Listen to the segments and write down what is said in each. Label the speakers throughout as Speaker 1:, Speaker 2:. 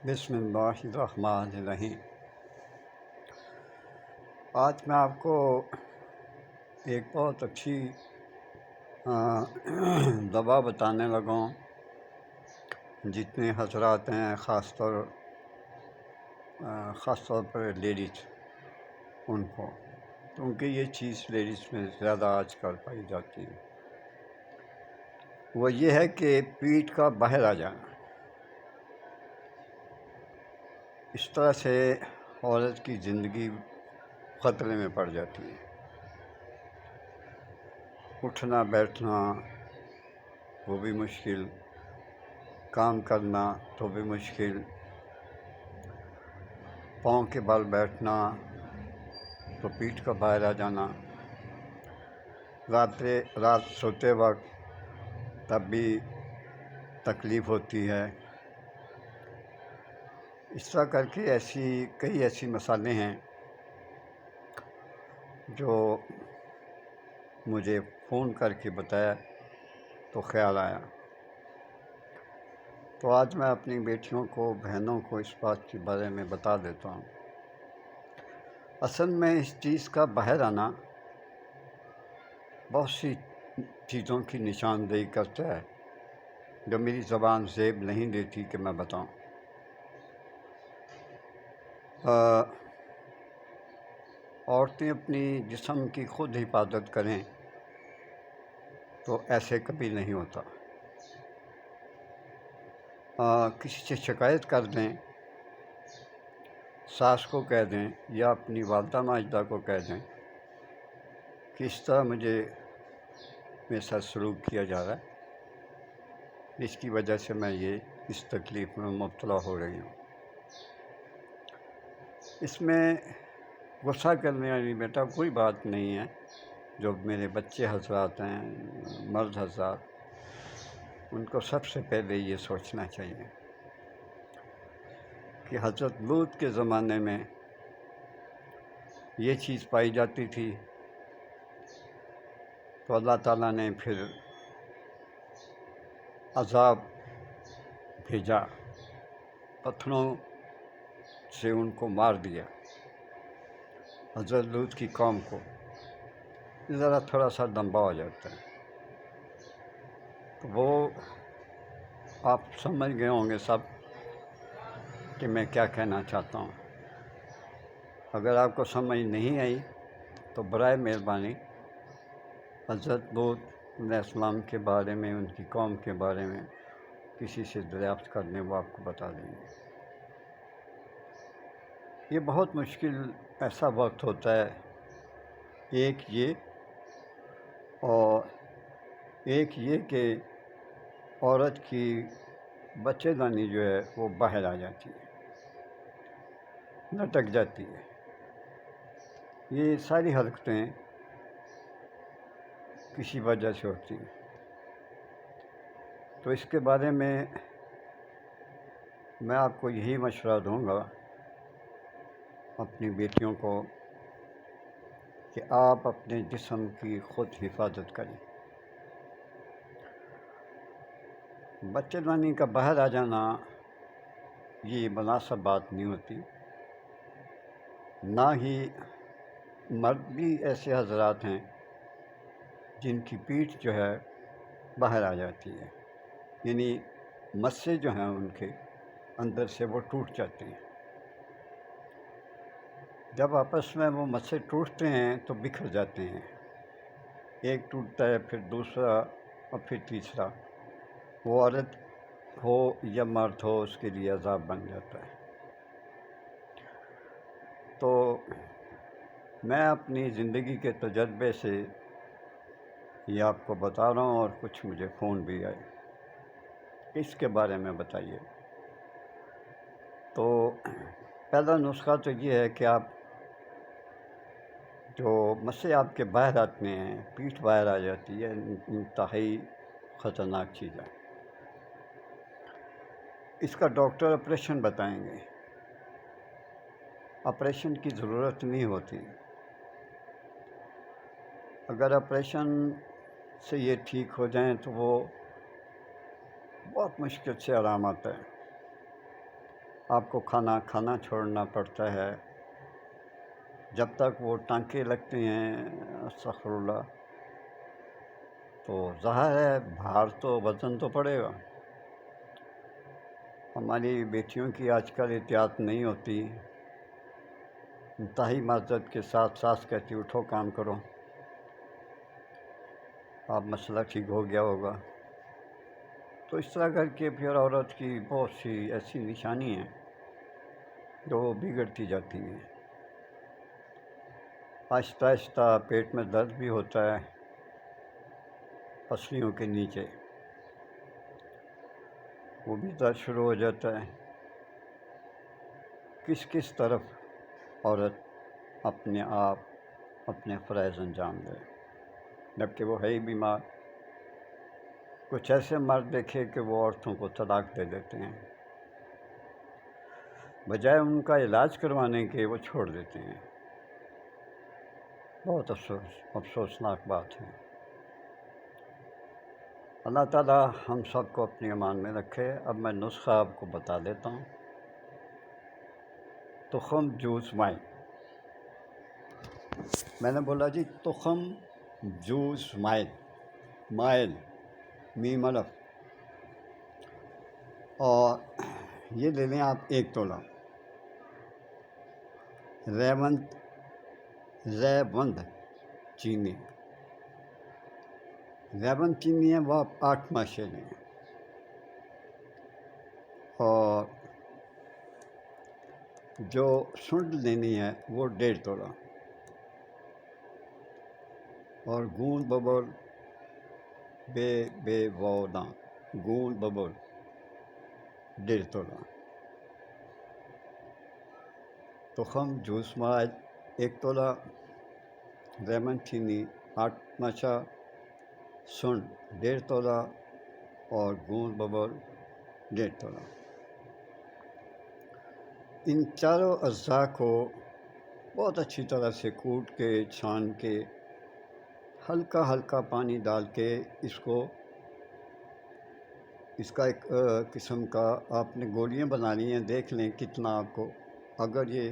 Speaker 1: بسم اللہ الرحمن الرحیم۔ آج میں آپ کو ایک بہت اچھی دوا بتانے لگا ہوں۔ جتنے حضرات ہیں خاص طور پر لیڈیز، ان کو، کیونکہ یہ چیز لیڈیز میں زیادہ آج کل پائی جاتی ہے، وہ یہ ہے کہ پیٹھ کا باہر آ جانا۔ اس طرح سے عورت کی زندگی خطرے میں پڑ جاتی ہے۔ اٹھنا بیٹھنا وہ بھی مشکل، کام کرنا تو بھی مشکل، پاؤں کے بل بیٹھنا تو پیٹھ کا باہر آ جانا، رات سوتے وقت تب بھی تکلیف ہوتی ہے۔ اس طرح کر کے کئی ایسی مسائل ہیں جو مجھے فون کر کے بتایا تو خیال آیا، تو آج میں اپنی بیٹیوں کو، بہنوں کو اس بات کے بارے میں بتا دیتا ہوں۔ اصل میں اس چیز کا باہر آنا بہت سی چیزوں کی نشاندہی کرتا ہے جو میری زبان زیب نہیں دیتی کہ میں بتاؤں۔ عورتیں اپنی جسم کی خود حفاظت کریں تو ایسے کبھی نہیں ہوتا۔ کسی سے شکایت کر دیں، ساس کو کہہ دیں یا اپنی والدہ ماجدہ کو کہہ دیں کہ اس طرح میرے ساتھ سلوک کیا جا رہا ہے، اس کی وجہ سے میں اس تکلیف میں مبتلا ہو رہی ہوں۔ اس میں غصہ کرنے والی بیٹا کوئی بات نہیں ہے۔ جو میرے بچے حضرات ہیں، مرد حضرات، ان کو سب سے پہلے یہ سوچنا چاہیے کہ حضرت لوط کے زمانے میں یہ چیز پائی جاتی تھی تو اللہ تعالیٰ نے پھر عذاب بھیجا، پتھروں سے ان کو مار دیا، حضرت لوط کی قوم کو۔ ذرا تھوڑا سا لمبا ہو جاتا ہے، تو وہ آپ سمجھ گئے ہوں گے سب کہ میں کیا کہنا چاہتا ہوں۔ اگر آپ کو سمجھ نہیں آئی تو برائے مہربانی حضرت لوط علیہ السلام کے بارے میں، ان کی قوم کے بارے میں کسی سے دریافت کرنے، وہ آپ کو بتا دیں گے۔ یہ بہت مشکل ایسا وقت ہوتا ہے، ایک یہ کہ عورت کی بچے دانی جو ہے وہ باہر آ جاتی ہے، لٹک جاتی ہے۔ یہ ساری حرکتیں کسی وجہ سے ہوتی ہیں، تو اس کے بارے میں میں آپ کو یہی مشورہ دوں گا اپنی بیٹیوں کو کہ آپ اپنے جسم کی خود حفاظت کریں۔ بچے دانی کا باہر آ جانا یہ مناسب بات نہیں ہوتی، نہ ہی مرد بھی ایسے حضرات ہیں جن کی پیٹھ جو ہے باہر آ جاتی ہے، یعنی مسے جو ہیں ان کے اندر سے وہ ٹوٹ جاتے ہیں۔ جب آپس میں وہ مسے ٹوٹتے ہیں تو بکھر جاتے ہیں، ایک ٹوٹتا ہے پھر دوسرا اور پھر تیسرا، وہ عورت ہو یا مرد ہو اس کے لیے عذاب بن جاتا ہے۔ تو میں اپنی زندگی کے تجربے سے یہ آپ کو بتا رہا ہوں، اور کچھ مجھے فون بھی آئے، اس کے بارے میں بتائیے۔ تو پہلا نسخہ تو یہ ہے کہ آپ جو مسے آپ کے باہر آتے ہیں، پیٹھ باہر آ جاتی ہے، انتہائی خطرناک چیز ہے۔ اس کا ڈاکٹر آپریشن بتائیں گے، آپریشن کی ضرورت نہیں ہوتی۔ اگر آپریشن سے یہ ٹھیک ہو جائیں تو وہ بہت مشکل سے آرام آتا ہے۔ آپ کو کھانا کھانا چھوڑنا پڑتا ہے جب تک وہ ٹانکے لگتے ہیں، استغفر اللہ، تو ظاہر ہے بھار تو وزن تو پڑے گا۔ ہماری بیٹیوں کی آج کل احتیاط نہیں ہوتی، انتہائی معذرت کے ساتھ ساس کہتی اٹھو کام کرو، اب مسئلہ ٹھیک ہو گیا ہوگا۔ تو اس طرح کر کے پھر عورت کی بہت سی ایسی نشانی ہیں جو بگڑتی جاتی ہیں۔ آہستہ آہستہ پیٹ میں درد بھی ہوتا ہے، پسلیوں کے نیچے وہ بھی درد شروع ہو جاتا ہے۔ کس طرف عورت اپنے آپ اپنے فرائض انجام دے، جبکہ وہ ہے ہی بیمار۔ کچھ ایسے مرد دیکھے کہ وہ عورتوں کو طلاق دے دیتے ہیں، بجائے ان کا علاج کروانے کے وہ چھوڑ دیتے ہیں۔ بہت افسوسناک بات ہے۔ اللہ تعالیٰ ہم سب کو اپنی امان میں رکھے۔ اب میں نسخہ آپ کو بتا دیتا ہوں۔ تخم جوس مائل، میں نے بولا جی تخم جوس مائل میم الف، اور یہ لے لیں آپ 1 تولہ ریوند چینی ہے، وہ آپ 8 ماشے لیں، اور جو سنڈ لینی ہے وہ 1.5 تولہ، اور گوند ببول بے ووداں گوند ببول 1.5 تولہ، تخم جوس مائل 1 تولہ، ریمن چینی 8 ماشا، سنڈ 1.5 تولہ، اور گوند ببول 1.5 تولہ۔ ان چاروں اجزاء کو بہت اچھی طرح سے کوٹ کے چھان کے ہلکا پانی ڈال کے اس کا ایک قسم کا آپ نے گولیاں بنا لی ہیں، دیکھ لیں کتنا آپ کو، اگر یہ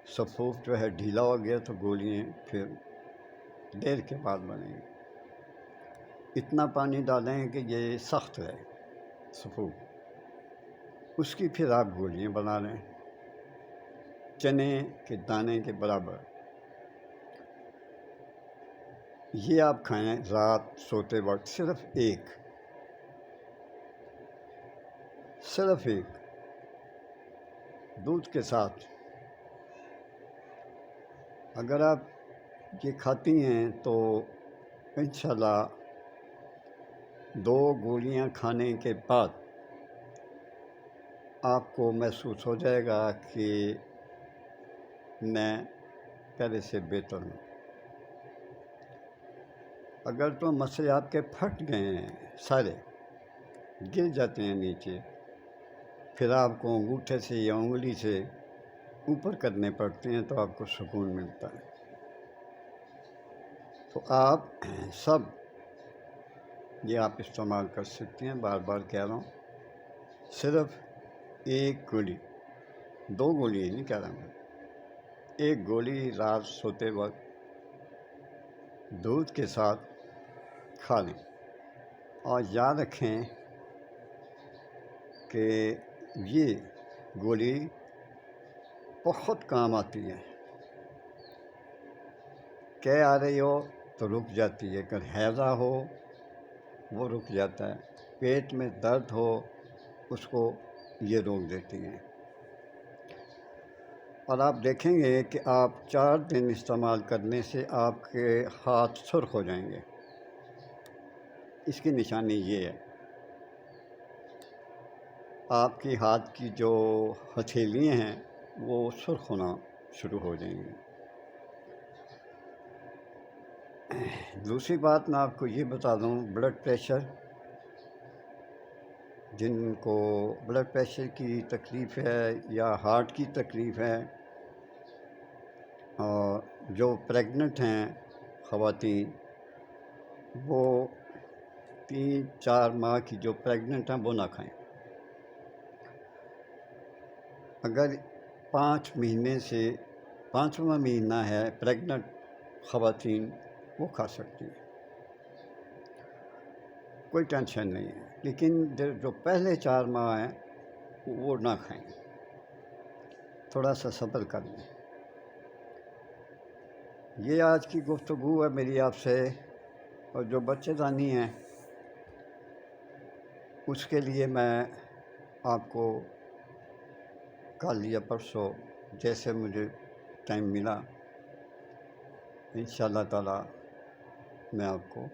Speaker 1: صفوف جو ہے ڈھیلا ہو گیا تو گولیاں پھر دیر کے بعد بنیں گی۔ اتنا پانی ڈالیں کہ یہ سخت رہے صفوف، اس کی پھر آپ گولیاں بنا لیں چنے کے دانے کے برابر۔ یہ آپ کھائیں رات سوتے وقت، صرف ایک دودھ کے ساتھ۔ اگر آپ یہ کھاتی ہیں تو انشاءاللہ 2 گولیاں کھانے کے بعد آپ کو محسوس ہو جائے گا کہ میں پہلے سے بہتر ہوں۔ اگر تو مسئلے آپ کے پھٹ گئے ہیں، سارے گر جاتے ہیں نیچے، پھر آپ کو انگوٹھے سے یا انگلی سے اوپر کرنے پڑتے ہیں تو آپ کو سکون ملتا ہے۔ تو آپ سب یہ آپ استعمال کر سکتے ہیں، بار بار کہہ رہا ہوں، صرف 1 گولی، 2 گولی نہیں کہہ رہا میں، 1 گولی رات سوتے وقت دودھ کے ساتھ کھا لیں، اور یاد رکھیں کہ یہ گولی بہت کام آتی ہے۔ کہہ آ رہی ہو تو رک جاتی ہے، اگر ہیضہ ہو وہ رک جاتا ہے، پیٹ میں درد ہو اس کو یہ روک دیتی ہیں۔ اور آپ دیکھیں گے کہ آپ 4 دن استعمال کرنے سے آپ کے ہاتھ سرخ ہو جائیں گے۔ اس کی نشانی یہ ہے، آپ کی ہاتھ کی جو ہتھیلیاں ہیں وہ سرخ ہونا شروع ہو جائیں گی۔ دوسری بات میں آپ کو یہ بتا دوں، بلڈ پریشر، جن کو بلڈ پریشر کی تکلیف ہے یا ہارٹ کی تکلیف ہے، اور جو پریگننٹ ہیں خواتین، وہ 3-4 ماہ کی جو پریگننٹ ہیں وہ نہ کھائیں۔ اگر 5 مہینے سے 5واں مہینہ ہے پریگننٹ خواتین وہ کھا سکتی ہیں، کوئی ٹینشن نہیں ہے، لیکن جو پہلے 4 ماہ ہیں وہ نہ کھائیں، تھوڑا سا صبر کر لیں۔ یہ آج کی گفتگو ہے میری آپ سے، اور جو بچے دانی ہیں اس کے لیے میں آپ کو کل یا پرسوں جیسے مجھے ٹائم ملا انشاءاللہ تعالی میں آپ کو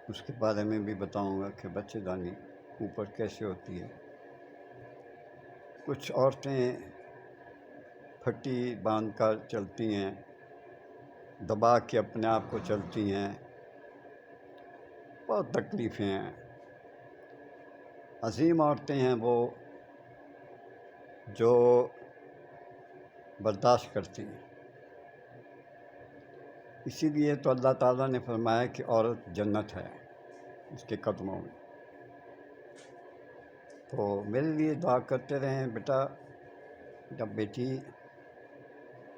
Speaker 1: اس کے بارے میں بھی بتاؤں گا کہ بچے دانی اوپر کیسے ہوتی ہے۔ کچھ عورتیں پھٹی باندھ کر چلتی ہیں، دبا کے اپنے آپ کو چلتی ہیں، بہت تکلیفیں ہیں۔ عظیم عورتیں ہیں وہ جو برداشت کرتی ہیں، اسی لیے تو اللہ تعالیٰ نے فرمایا کہ عورت جنت ہے اس کے قدموں میں۔ تو میرے لیے دعا کرتے رہیں بیٹا بیٹی،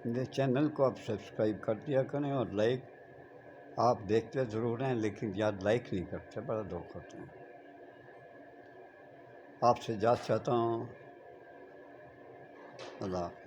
Speaker 1: میرے چینل کو آپ سبسکرائب کر دیا کریں، اور لائک آپ دیکھتے ضرور ہیں لیکن یاد لائک نہیں کرتے، بڑا دکھ ہوتا ہے۔ آپ سے اجازت چاہتا ہوں، اللہ حافظ۔